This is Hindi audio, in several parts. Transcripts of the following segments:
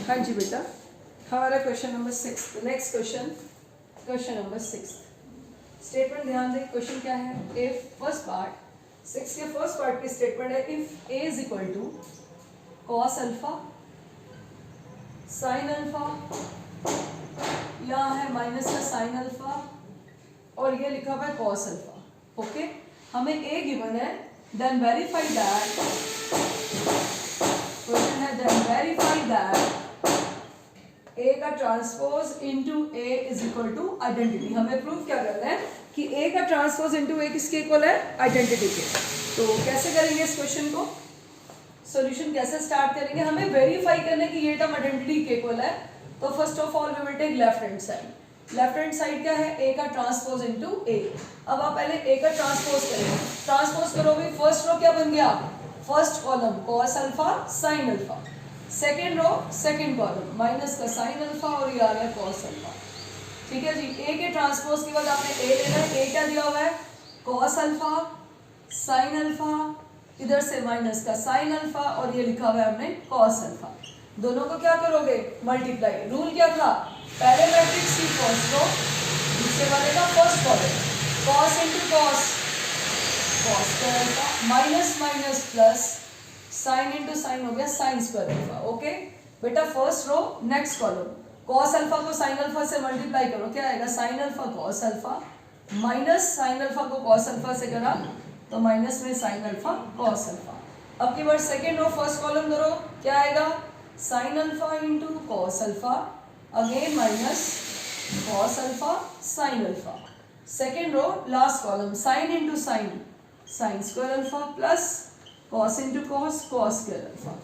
हाँ जी बेटा, हमारा question number 6, next question number 6। Statement ध्यान दें, क्वेश्चन क्या है। इफ फर्स्ट पार्ट 6 के फर्स्ट पार्ट की स्टेटमेंट है, if A is equal to cos alpha sine alpha, यहाँ है माइनस का साइन अल्फा और ये लिखा हुआ है कॉस अल्फा। ओके, हमें ए गिवन है, देन वेरीफाई दैट, क्वेश्चन है देन वेरीफाई दैट ए का transpose into A is equal to identity. हमें प्रूव क्या करना है कि ए का ट्रांसपोज इनटू ए किसके इक्वल है, आइडेंटिटी के। तो कैसे करेंगे इस क्वेश्चन को, सॉल्यूशन कैसे स्टार्ट करेंगे, हमें वेरीफाई करने की ये टर्म आइडेंटिटी के इक्वल है। तो first of all we will take left hand side. Left hand side क्या है, ए का ट्रांसपोज इनटू ए। अब आप पहले ए का ट्रांसपोज करेंगे, ट्रांसपोज करोगे, फर्स्ट रो क्या बन गया, first column cos alpha sine alpha, second row second column minus का साइन अल्फा और ये आ गया कॉस अल्फा। ठीक है जी, ए के ट्रांसपोज के बाद आपने ए लेना है, ए क्या दिया हुआ है, कॉस अल्फा साइन अल्फा, इधर से माइनस का साइन अल्फा और ये लिखा हुआ है हमने कॉस अल्फा। दोनों को क्या करोगे, मल्टीप्लाई। रूल क्या था, पहले मैट्रिक्स की फर्स्ट रो, दूसरे वाले का first column, cos into cos, cos square alpha, minus minus plus, sine into sine हो गया साइन स्क्वायर अल्फा। ओके बेटा, first row next column, cos alpha को साइन अल्फा से मल्टीप्लाई करो, क्या आएगा, sine alpha cos alpha, minus sine alpha को कॉस अल्फा से करा तो माइनस में साइन अल्फा कॉस अल्फा। अब की बार सेकेंड रो फर्स्ट कॉलम करो, क्या आएगा, sine alpha into cos alpha, again minus cos alpha sine alpha. Second row last column, sine into sine, sine square alpha plus cos into cos, cos square alpha.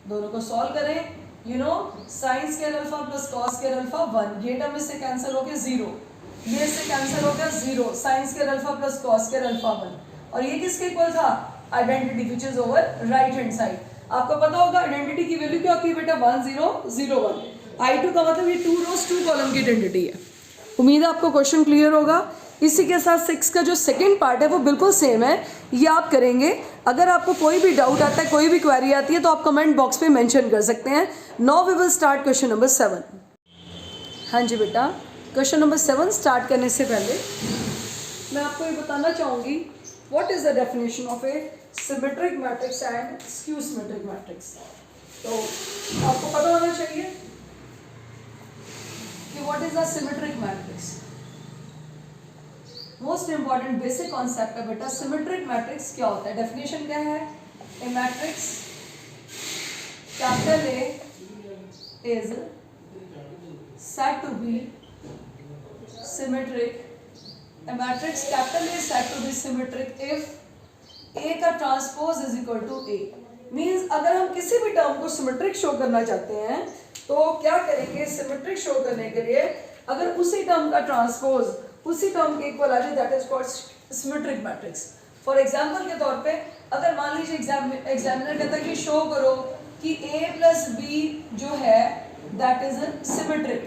दोनों को सॉल्व करें, you know sine square alpha plus cos square alpha 1, ये टर्म इससे कैंसिल हो गया 0, ये इससे कैंसिल हो गया 0, sign square alpha plus cos square alpha 1। और ये किसके इक्वल था, identity which is over right hand side. आपको पता होगा आइडेंटिटी की वैल्यू क्या होती है बेटा, 1 0 0 1। I2 का मतलब ये 2 रोज 2 कॉलम की आइडेंटिटी है। उम्मीद है आपको क्वेश्चन क्लियर होगा। इसी के साथ 6 का जो सेकंड पार्ट है वो बिल्कुल सेम है, ये आप करेंगे। अगर आपको कोई भी डाउट आता है, कोई भी क्वेरी आती है तो आप कमेंट बॉक्स पे मेंशन कर सकते हैं। Now we will start question number 7। हाँ जी बेटा, क्वेश्चन नंबर 7 स्टार्ट करने से पहले मैं आपको ये बताना चाहूँगी what is the definition of A symmetric matrix and skew symmetric matrix. तो आपको पता होना चाहिए कि what is the symmetric matrix. Most important basic concept है बेटा, सिमेट्रिक मैट्रिक्स क्या होता है। डेफिनेशन क्या है, a matrix capital A is said to be symmetric, a matrix capital A is said to be symmetric if A का transpose is equal to A। Means अगर हम किसी भी टर्म को सिमेट्रिक शो करना चाहते हैं तो क्या करेंगे, सिमेट्रिक शो करने के लिए अगर उसी टर्म का ट्रांसपोज उसी टर्म के इक्वल आ जाए, that is called symmetric matrix. For example के तौर पे अगर मान लीजिए एग्जामिनर कहता है कि शो करो कि A प्लस बी जो है दैट इज सिमेट्रिक।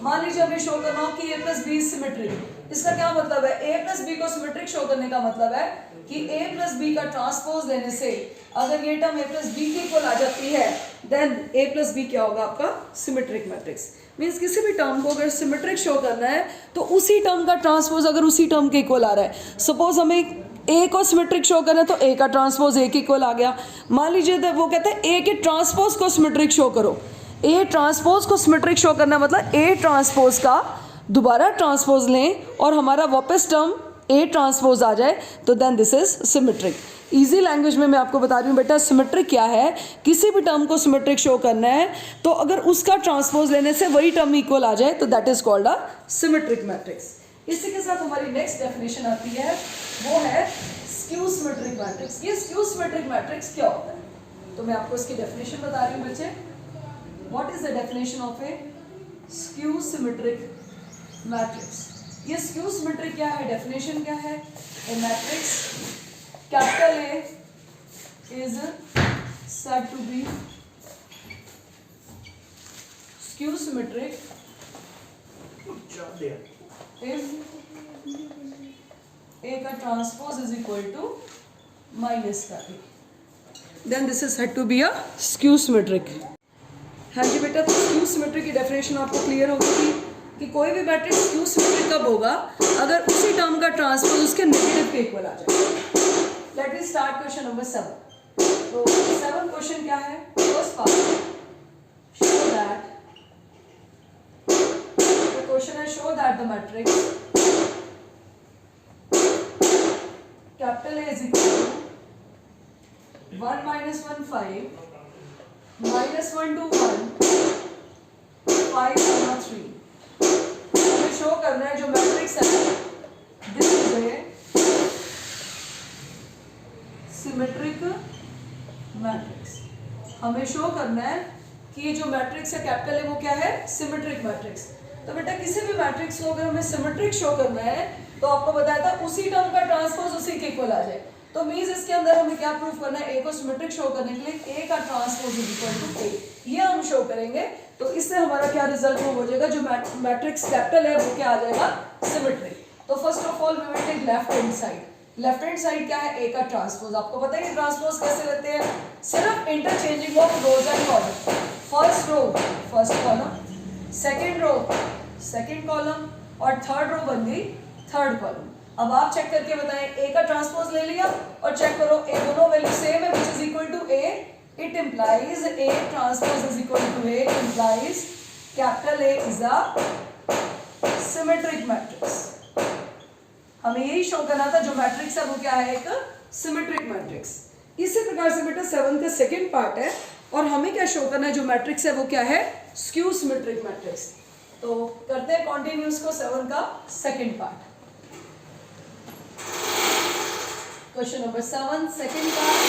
मान लीजिए हमें शो करना हो कि A प्लस बी सिमेट्रिक, इसका क्या मतलब है, A प्लस बी को सिमेट्रिक शो करने का मतलब है कि A प्लस बी का ट्रांसपोज लेने से अगर ये टर्म A प्लस बी के इक्वल आ जाती है देन A प्लस बी क्या होगा, आपका सिमेट्रिक मैट्रिक्स। मीन्स किसी भी टर्म को अगर सिमेट्रिक शो करना है तो उसी टर्म का ट्रांसपोज अगर उसी टर्म के इक्वल आ रहा है, सपोज हमें A को सिमेट्रिक शो करना है तो A का ट्रांसपोज A के इक्वल आ गया। मान लीजिए तो वो कहते हैं A के ट्रांसपोज को सिमेट्रिक शो करो, A ट्रांसपोज को सिमेट्रिक शो करना मतलब A ट्रांसपोज का दोबारा ट्रांसपोज लें और हमारा वापस टर्म A ट्रांसपोज आ जाए तो then this is symmetric. Easy language में मैं आपको बता रही हूँ बेटा, सिमेट्रिक क्या है, किसी भी टर्म को सिमेट्रिक शो करना है तो अगर उसका ट्रांसपोज लेने से वही टर्म इक्वल आ जाए तो that is called a symmetric matrix. इसी के साथ हमारी नेक्स्ट डेफिनेशन आती है, वो है स्क्यू सिमेट्रिक मैट्रिक्स। ये स्क्यू सिमेट्रिक मैट्रिक्स क्या होता है, तो मैं आपको इसकी डेफिनेशन बता रही हूँ बच्चे। What is the definition of a skew symmetric matrix. ये स्क्यू सिमेट्रिक क्या है, डेफिनेशन क्या है, a matrix capital A is said to be skew symmetric if A का transpose is equal to minus का A, then this is said to be a skew symmetric। हाँ जी बेटा, तो स्क्यू सिमेट्री की डेफिनेशन आपको क्लियर होगी कि कोई भी मैट्रिक्स स्क्यू सिमेट्री कब होगा, अगर उसी टर्म का ट्रांसपोज उसके नेगेटिव के इक्वल आ जाए। Let me start question number 7। तो 7 क्वेश्चन क्या है? First part, show that, the question है show that the matrix capital A is equal to 1 minus 1 5 minus 1 2 1 5 3। हमें शो करना है जो मैट्रिक्स है this is a symmetric matrix. हमें शो करना है कि ये जो मैट्रिक्स है कैपिटल है वो क्या है? Symmetric matrix. तो बेटा किसी भी मैट्रिक्स को अगर हमें सिमेट्रिक शो करना है तो आपको बताया था उसी टर्म का ट्रांसपोज उसी के इक्वल आ जाए। तो मींस इसके अंदर हमें क्या प्रूफ करना है? ए को सिमेट्रिक शो करने के लिए ए का ट्रांसपोज इज इक्वल टू ए, ये हम शो करेंगे। तो इससे हमारा क्या रिजल्ट हो जाएगा? जो मैट्रिक्स कैपिटल है वो क्या आ जाएगा? सिमेट्रिक। तो first of all we will take left hand side. Left hand side क्या है? ए का ट्रांसपोज। आपको पता है कि ट्रांसपोज कैसे लेते हैं? सिर्फ interchanging of rows and column. First row first column, second row second column और थर्ड रो बन गई थर्ड कॉलम। अब आप चेक करके बताएं, ए का ट्रांसपोज ले लिया और चेक करो ए दोनों वैल्यू सेम है which is equal to A. It implies A transpose is equal to A implies capital A is a symmetric matrix. हमें यही शो करना था जो मैट्रिक्स है वो क्या है? एक सिमेट्रिक मैट्रिक्स। इसी प्रकार से बेटा 7 का सेकंड पार्ट है और हमें क्या शो करना है? जो मैट्रिक्स है वो क्या है? Skew symmetric matrix. तो करते हैं कॉन्टिन्यूस को 7 का second part. Question number 7 second part.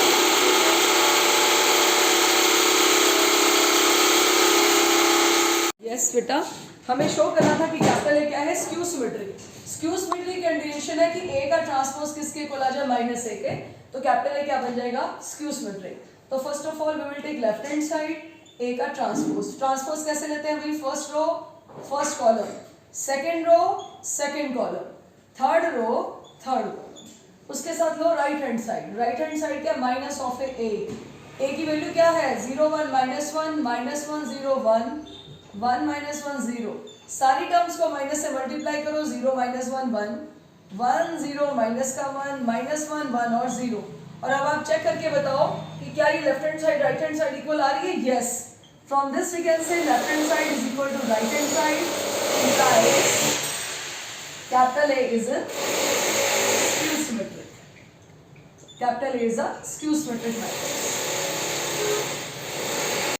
Yes बेटा, हमें शो करना था कि कैपिटल ए क्या है? Skew symmetric. स्क्यू सिमेट्री की कंडीशन है कि ए का ट्रांसपोज किसके इक्वल आ जाए? माइनस ए के। तो कैपिटल ए क्या बन जाएगा? Skew symmetric. तो first of all we will take left hand side, A का ट्रांसपोज। ट्रांसपोज कैसे लेते हैं भाई? First row first column, second row second column, third row third column. उसके साथ लो right hand side. Right hand side क्या? Minus of A. ए की वैल्यू क्या है? 0 1 -1 -1 0 1 1 -1 0। सारी टर्म्स को माइनस से मल्टीप्लाई करो। 0 -1 1 1 0 माइनस का 1 -1 1 और 0। और अब आप चेक करके बताओ कि क्या ये left hand side right hand side equal आ रही है? Yes. From this we can say left hand side is equal to right hand side implies capital A is a skew symmetric. Capital A is a skew symmetric matrix.